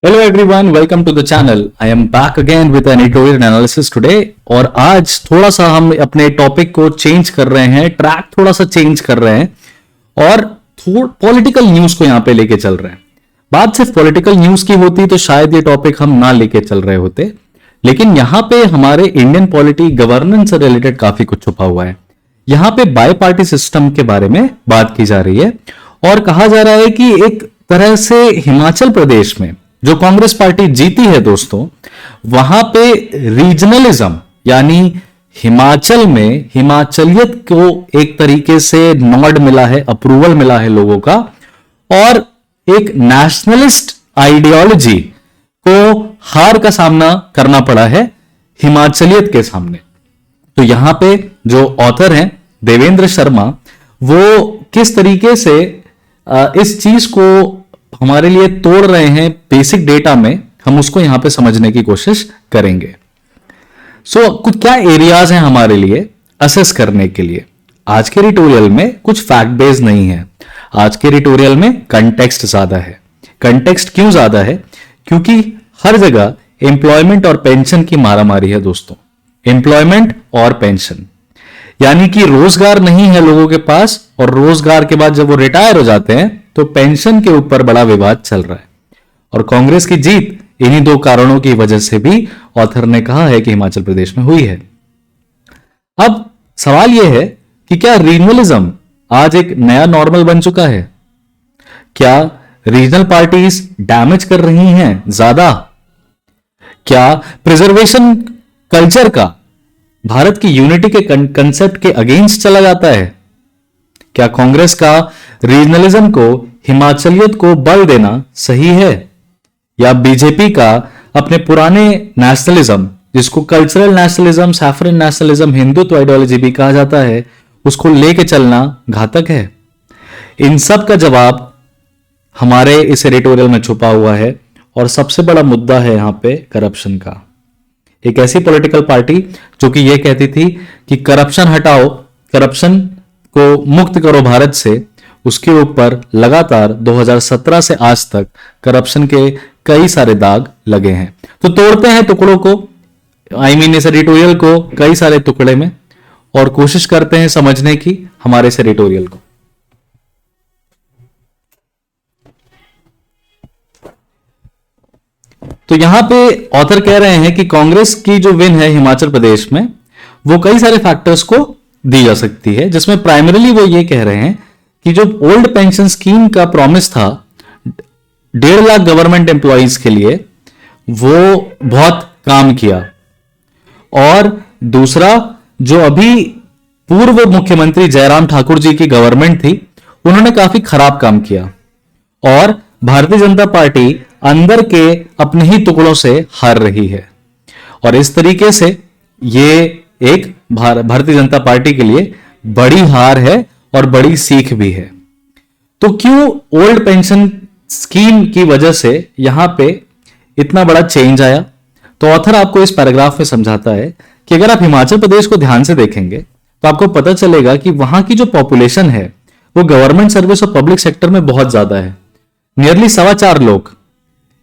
Hello everyone, welcome to the channel. I am back again with an editorial analysis today. और आज थोड़ा सा हम अपने टॉपिक को चेंज कर रहे हैं, ट्रैक थोड़ा सा चेंज कर रहे हैं और पॉलिटिकल न्यूज को यहां पे लेके चल रहे हैं। बात सिर्फ पॉलिटिकल न्यूज की होती तो शायद ये टॉपिक हम ना लेके चल रहे होते, लेकिन यहां पे हमारे इंडियन पॉलिटी गवर्नेंस से रिलेटेड काफी कुछ छुपा हुआ है। यहां पे बाय पार्टी सिस्टम के बारे में बात की जा रही है और कहा जा रहा है कि एक तरह से हिमाचल प्रदेश में जो कांग्रेस पार्टी जीती है दोस्तों, वहां पे रीजनलिज्म यानी हिमाचल में हिमाचलियत को एक तरीके से नॉड मिला है, अप्रूवल मिला है लोगों का, और एक नेशनलिस्ट आइडियोलॉजी को हार का सामना करना पड़ा है हिमाचलियत के सामने। तो यहां पे जो ऑथर हैं देवेंद्र शर्मा, वो किस तरीके से इस चीज को हमारे लिए तोड़ रहे हैं बेसिक डेटा में, हम उसको यहां पे समझने की कोशिश करेंगे। कुछ क्या एरियाज हैं हमारे लिए असेस करने के लिए। आज के ट्यूटोरियल में कुछ फैक्ट बेस्ड नहीं है, आज के ट्यूटोरियल में कंटेक्स्ट ज्यादा है। कंटेक्स्ट क्यों ज्यादा है? क्योंकि हर जगह एम्प्लॉयमेंट और पेंशन की मारामारी है दोस्तों। एम्प्लॉयमेंट और पेंशन यानी कि रोजगार नहीं है लोगों के पास, और रोजगार के बाद जब वो रिटायर हो जाते हैं तो पेंशन के ऊपर बड़ा विवाद चल रहा है। और कांग्रेस की जीत इन्हीं दो कारणों की वजह से भी ऑथर ने कहा है कि हिमाचल प्रदेश में हुई है। अब सवाल यह है कि क्या रीजनलिज्म आज एक नया नॉर्मल बन चुका है? क्या रीजनल पार्टीज डैमेज कर रही हैं ज्यादा? क्या प्रिजर्वेशन कल्चर का भारत की यूनिटी के कंसेप्ट के अगेंस्ट चला जाता है? क्या कांग्रेस का रीजनलिज्म को, हिमाचलियत को बल देना सही है, या बीजेपी का अपने पुराने नेशनलिज्म, जिसको cultural nationalism, saffron nationalism, Hindutva ideology भी कहा जाता है, उसको लेके चलना घातक है? इन सब का जवाब हमारे इस एडिटोरियल में छुपा हुआ है। और सबसे बड़ा मुद्दा है यहां पे करप्शन का। एक ऐसी पॉलिटिकल पार्टी जो कि यह कहती थी कि करप्शन हटाओ, करप्शन को मुक्त करो भारत से, उसके ऊपर लगातार 2017 से आज तक करप्शन के कई सारे दाग लगे हैं। तो तोड़ते हैं टुकड़ों को, इस एडिटोरियल को कई सारे टुकड़े में, और कोशिश करते हैं समझने की हमारे इस एडिटोरियल को। तो यहां पे ऑथर कह रहे हैं कि कांग्रेस की जो विन है हिमाचल प्रदेश में, वो कई सारे फैक्टर्स को दी जा सकती है, जिसमें प्राइमरीली वो ये कह रहे हैं कि जो ओल्ड पेंशन स्कीम का प्रॉमिस था 1.5 लाख गवर्नमेंट एम्प्लॉइज के लिए, वो बहुत काम किया। और दूसरा, जो अभी पूर्व मुख्यमंत्री जयराम ठाकुर जी की गवर्नमेंट थी, उन्होंने काफी खराब काम किया, और भारतीय जनता पार्टी अंदर के अपने ही टुकड़ों से हार रही है। और इस तरीके से ये एक भारतीय जनता पार्टी के लिए बड़ी हार है और बड़ी सीख भी है। तो क्यों ओल्ड पेंशन स्कीम की वजह से यहां पे इतना बड़ा चेंज आया? तो ऑथर आपको इस पैराग्राफ में समझाता है कि अगर आप हिमाचल प्रदेश को ध्यान से देखेंगे तो आपको पता चलेगा कि वहां की जो पॉपुलेशन है वो गवर्नमेंट सर्विस और पब्लिक सेक्टर में बहुत ज्यादा है। नियरली 4.25 लोग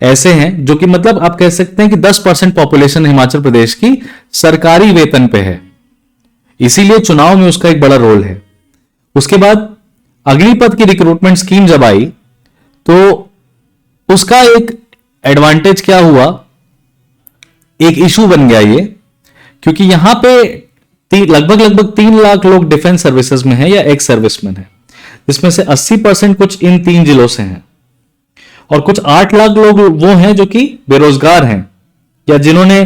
ऐसे हैं जो कि, मतलब आप कह सकते हैं कि 10% पॉपुलेशन हिमाचल प्रदेश की सरकारी वेतन पे है, इसीलिए चुनाव में उसका एक बड़ा रोल है। उसके बाद अग्निपथ की रिक्रूटमेंट स्कीम जब आई तो उसका एक एडवांटेज क्या हुआ, एक इशू बन गया ये, क्योंकि यहां पे लगभग 3 लाख लोग डिफेंस सर्विसेज में है या एक्स सर्विसमैन है, जिसमें से 80% कुछ इन 3 जिलों से हैं, और कुछ 8 लाख लोग वो हैं जो कि बेरोजगार हैं या जिन्होंने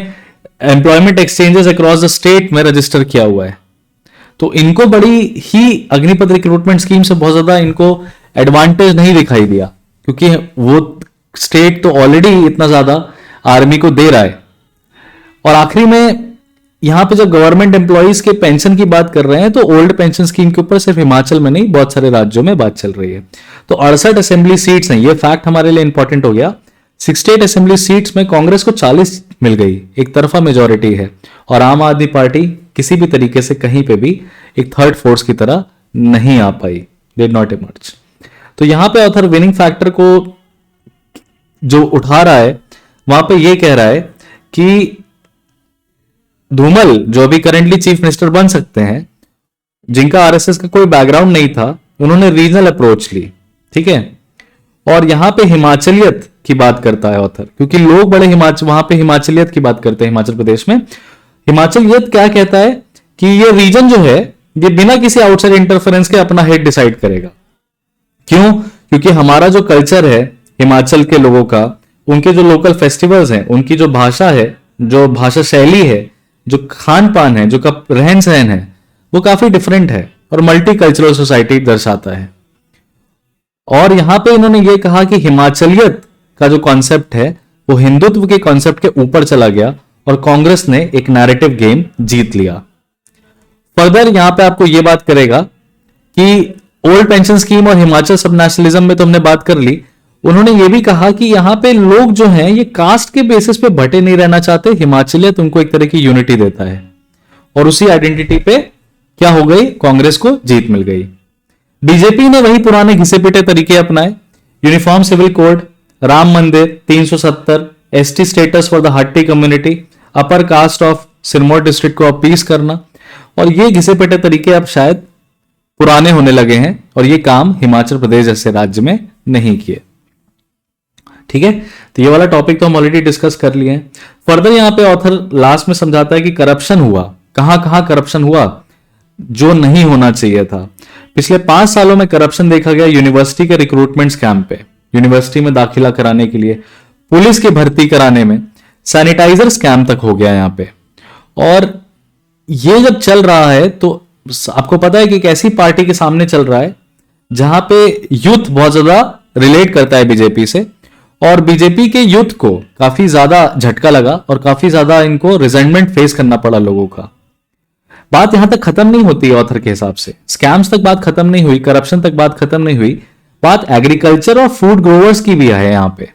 employment exchanges across the state में रजिस्टर किया हुआ है। तो इनको बड़ी ही अग्निपथ रिक्रूटमेंट स्कीम से बहुत ज्यादा इनको एडवांटेज नहीं दिखाई दिया, क्योंकि वो स्टेट तो ऑलरेडी इतना ज्यादा आर्मी को दे रहा है। और आखिरी में यहां पे जब गवर्नमेंट एम्प्लॉइज के पेंशन की बात कर रहे हैं तो ओल्ड पेंशन स्कीम के ऊपर सिर्फ हिमाचल में नहीं, बहुत सारे राज्यों में बात चल रही है। तो 68 असेंबली सीट्स हैं, ये फैक्ट हमारे लिए इंपॉर्टेंट हो गया। 68 असेंबली सीट्स में कांग्रेस को 40 मिल गई, एक तरफा मेजोरिटी है, और आम आदमी पार्टी किसी भी तरीके से कहीं पे भी एक थर्ड फोर्स की तरह नहीं आ पाई, डिड नॉट इमर्ज। तो यहां पे ऑथर विनिंग फैक्टर को जो उठा रहा है वहां पे ये कह रहा है कि धूमल जो अभी करंटली चीफ मिनिस्टर बन सकते हैं, जिनका आरएसएस का कोई बैकग्राउंड नहीं था, उन्होंने रीजनल अप्रोच ली, ठीक है। और यहां पे हिमाचलियत की बात करता है ऑथर, क्योंकि लोग बड़े वहां पे हिमाचलियत की बात करते हैं। हिमाचल प्रदेश में हिमाचलियत क्या कहता है कि ये रीजन जो है ये बिना किसी आउटसाइड इंटरफेरेंस के अपना हेड डिसाइड करेगा। क्यों? क्योंकि हमारा जो कल्चर है हिमाचल के लोगों का, उनके जो लोकल फेस्टिवल्स हैं, उनकी जो भाषा है, जो भाषा शैली है, जो खान पान है, जो रहन सहन है, वो काफी डिफरेंट है और मल्टी कल्चरल सोसाइटी दर्शाता है। और यहां पे इन्होंने ये कहा कि हिमाचलियत का जो कॉन्सेप्ट है वो हिंदुत्व के कॉन्सेप्ट के ऊपर चला गया और कांग्रेस ने एक नैरेटिव गेम जीत लिया। फर्दर यहां पे आपको ये बात करेगा कि ओल्ड पेंशन स्कीम और हिमाचल सब नेशनलिज्म में तो हमने बात कर ली। उन्होंने ये भी कहा कि यहां पे लोग जो हैं ये कास्ट के बेसिस पे बटे नहीं रहना चाहते, हिमाचलियत उनको एक तरह की यूनिटी देता है और उसी आइडेंटिटी पे क्या हो गई, कांग्रेस को जीत मिल गई। बीजेपी ने वही पुराने घिसे पिटे तरीके अपनाए, uniform civil code, Ram Mandir, 370, ST status for the Hatti community, upper caste of Sirmaur district को अपीस करना, और ये घिसे पिटे तरीके अब शायद पुराने होने लगे हैं और ये काम हिमाचल प्रदेश जैसे राज्य में नहीं किए। ठीक है, तो ये वाला टॉपिक तो हम ऑलरेडी डिस्कस कर लिए हैं। फर्दर यहां पे ऑथर लास्ट में समझाता है कि करप्शन हुआ, कहां कहां करप्शन हुआ जो नहीं होना चाहिए था। पिछले 5 सालों में करप्शन देखा गया यूनिवर्सिटी के रिक्रूटमेंट स्कैम पे, यूनिवर्सिटी में दाखिला कराने के लिए, पुलिस की भर्ती कराने में, सैनिटाइजर स्कैम तक हो गया यहां पे। और ये जब चल रहा है तो आपको पता है कि एक ऐसी पार्टी के सामने चल रहा है जहां पे यूथ बहुत ज्यादा रिलेट करता है बीजेपी से, और बीजेपी के यूथ को काफी ज्यादा झटका लगा और काफी ज्यादा इनको रिजेंटमेंट फेस करना पड़ा लोगों का। बात यहां तक खत्म नहीं होती है ऑथर के हिसाब से, स्कैम्स तक बात खत्म नहीं हुई, करप्शन तक बात खत्म नहीं हुई, बात एग्रीकल्चर और फूड ग्रोवर्स की भी है यहां पे।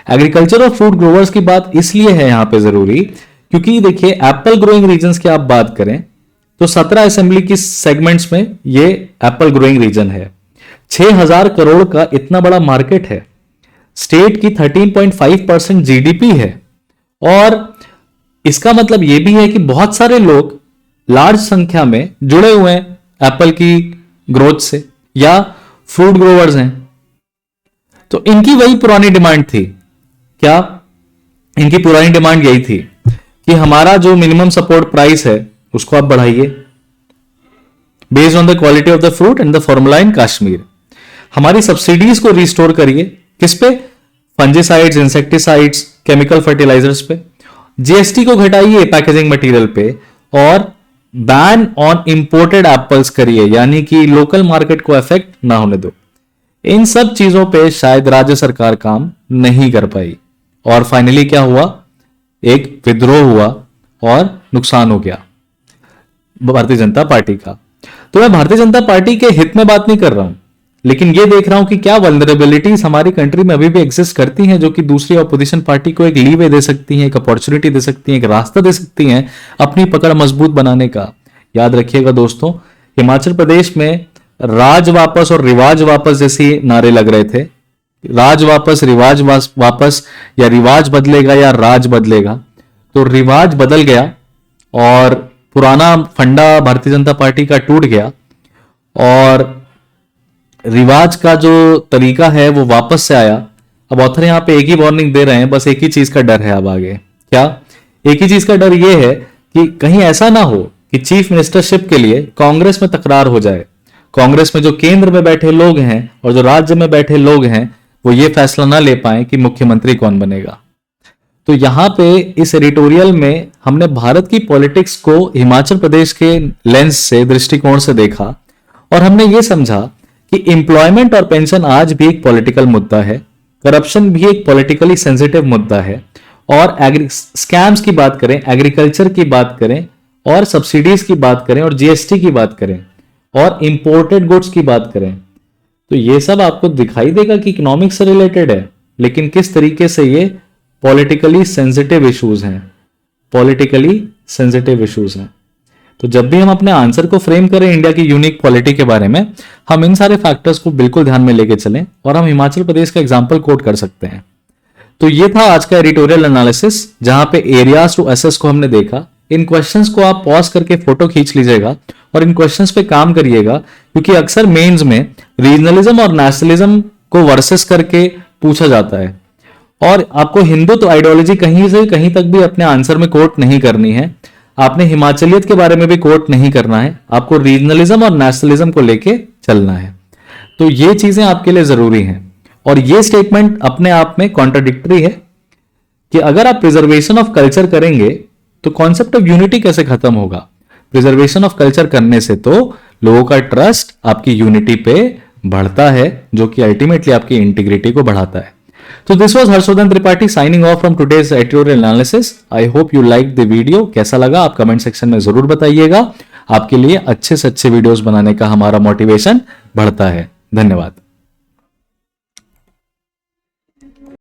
एग्रीकल्चर और फूड ग्रोवर्स की बात इसलिए है यहां पे जरूरी क्योंकि देखिए एप्पल ग्रोइंग रीजन्स की आप बात करें तो 17 असेंबली की सेगमेंट्स में ये एप्पल ग्रोइंग रीजन है। 6000 करोड़ का इतना बड़ा मार्केट है, स्टेट की 13.5% जीडीपी है, और इसका मतलब यह भी है कि बहुत सारे लोग लार्ज संख्या में जुड़े हुए हैं एप्पल की ग्रोथ से या फ्रूट ग्रोवर्स हैं। तो इनकी वही पुरानी डिमांड थी, क्या इनकी पुरानी डिमांड यही थी कि हमारा जो मिनिमम सपोर्ट प्राइस है उसको आप बढ़ाइए based on the quality of the fruit and the formula in Kashmir. हमारी सब्सिडीज को रिस्टोर करिए, किस पे? फंजीसाइड्स, इंसेक्टिसाइड्स, केमिकल फर्टिलाइजर्स पे। जीएसटी को घटाइए पैकेजिंग मटेरियल पे, और बैन ऑन इंपोर्टेड एप्पल्स करिए, यानी कि लोकल मार्केट को इफेक्ट ना होने दो। इन सब चीजों पे शायद राज्य सरकार काम नहीं कर पाई और फाइनली क्या हुआ, एक विद्रोह हुआ और नुकसान हो गया भारतीय जनता पार्टी का। तो मैं भारतीय जनता पार्टी के हित में बात नहीं कर रहा हूं, लेकिन यह देख रहा हूं कि क्या वल्नरेबिलिटीज हमारी कंट्री में अभी भी एग्जिस्ट करती हैं जो कि दूसरी ऑपोजिशन पार्टी को एक लीवे दे सकती हैं, एक अपॉर्चुनिटी दे सकती हैं, एक रास्ता दे सकती हैं अपनी पकड़ मजबूत बनाने का। याद रखिएगा दोस्तों, हिमाचल प्रदेश में राज वापस और रिवाज वापस जैसे नारे लग रहे थे, राज वापस, रिवाज वापस, या रिवाज बदलेगा या राज बदलेगा। तो रिवाज बदल गया और पुराना फंडा भारतीय जनता पार्टी का टूट गया, और रिवाज का जो तरीका है वो वापस से आया। अब ऑथर यहां पे एक ही वार्निंग दे रहे हैं, बस एक ही चीज का डर है अब आगे। क्या? एक ही चीज का डर ये है कि कहीं ऐसा ना हो कि चीफ मिनिस्टरशिप के लिए कांग्रेस में तकरार हो जाए। कांग्रेस में जो केंद्र में बैठे लोग हैं और जो राज्य में बैठे लोग हैं वो ये फैसला ना ले पाए कि मुख्यमंत्री कौन बनेगा। तो यहां पे इस एडिटोरियल में हमने भारत की पॉलिटिक्स को हिमाचल प्रदेश के लेंस से, दृष्टिकोण से देखा, और हमने ये समझा कि एम्प्लॉयमेंट और पेंशन आज भी एक पॉलिटिकल मुद्दा है, करप्शन भी एक पॉलिटिकली सेंसिटिव मुद्दा है, और स्कैम्स की बात करें, एग्रीकल्चर की बात करें, और सब्सिडीज की बात करें, और जीएसटी की बात करें, और इंपोर्टेड गुड्स की बात करें, तो ये सब आपको दिखाई देगा कि इकोनॉमिक्स से रिलेटेड है, लेकिन किस तरीके से ये पॉलिटिकली सेंसिटिव इश्यूज हैं, पॉलिटिकली सेंसिटिव इश्यूज हैं। तो जब भी हम अपने आंसर को फ्रेम करें इंडिया की यूनिक पॉलिटी के बारे में, हम इन सारे फैक्टर्स को बिल्कुल ध्यान में लेके चलें और हम हिमाचल प्रदेश का एग्जाम्पल कोट कर सकते हैं। तो ये था आज का एडिटोरियल एनालिसिस, जहां पे एरियाज टू असेस को हमने देखा। इन क्वेश्चंस को आप पॉज करके फोटो खींच लीजिएगा और इन क्वेश्चंस पे काम करिएगा, क्योंकि अक्सर मेंस में रीजनलिज्म और नेशनलिज्म को वर्सेस करके पूछा जाता है, और आपको हिंदुत्व आइडियोलॉजी कहीं से कहीं तक भी अपने आंसर में कोट नहीं करनी है। आपने हिमाचलियत के बारे में भी कोट नहीं करना है, आपको रीजनलिज्म और नेशनलिज्म को लेके चलना है। तो ये चीजें आपके लिए जरूरी हैं। और ये स्टेटमेंट अपने आप में कॉन्ट्राडिक्टरी है कि अगर आप प्रिजर्वेशन ऑफ कल्चर करेंगे तो कॉन्सेप्ट ऑफ यूनिटी कैसे खत्म होगा। प्रिजर्वेशन ऑफ कल्चर करने से तो लोगों का ट्रस्ट आपकी यूनिटी पे बढ़ता है, जो कि अल्टीमेटली आपकी इंटीग्रिटी को बढ़ाता है। तो this was Harshvardhan Tripathi signing off from today's editorial analysis. I hope you like the video. कैसा लगा आप कमेंट सेक्शन में जरूर बताइएगा। आपके लिए अच्छे से अच्छे वीडियोस बनाने का हमारा मोटिवेशन बढ़ता है। धन्यवाद।